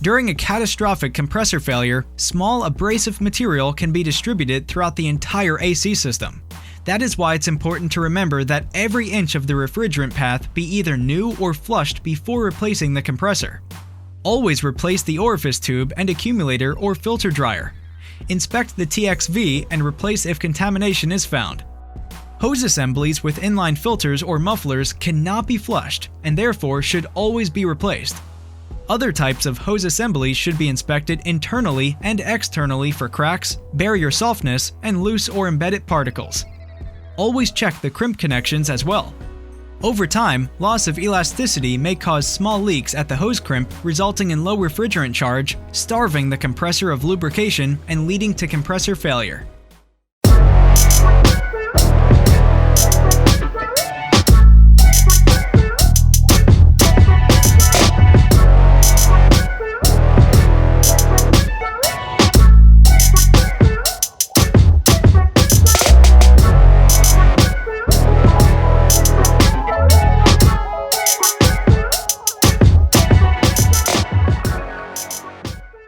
During a catastrophic compressor failure, small abrasive material can be distributed throughout the entire AC system. That is why it's important to remember that every inch of the refrigerant path be either new or flushed before replacing the compressor. Always replace the orifice tube and accumulator or filter dryer. Inspect the TXV and replace if contamination is found. Hose assemblies with inline filters or mufflers cannot be flushed and therefore should always be replaced. Other types of hose assemblies should be inspected internally and externally for cracks, barrier softness, and loose or embedded particles. Always check the crimp connections as well. Over time, loss of elasticity may cause small leaks at the hose crimp, resulting in low refrigerant charge, starving the compressor of lubrication, and leading to compressor failure.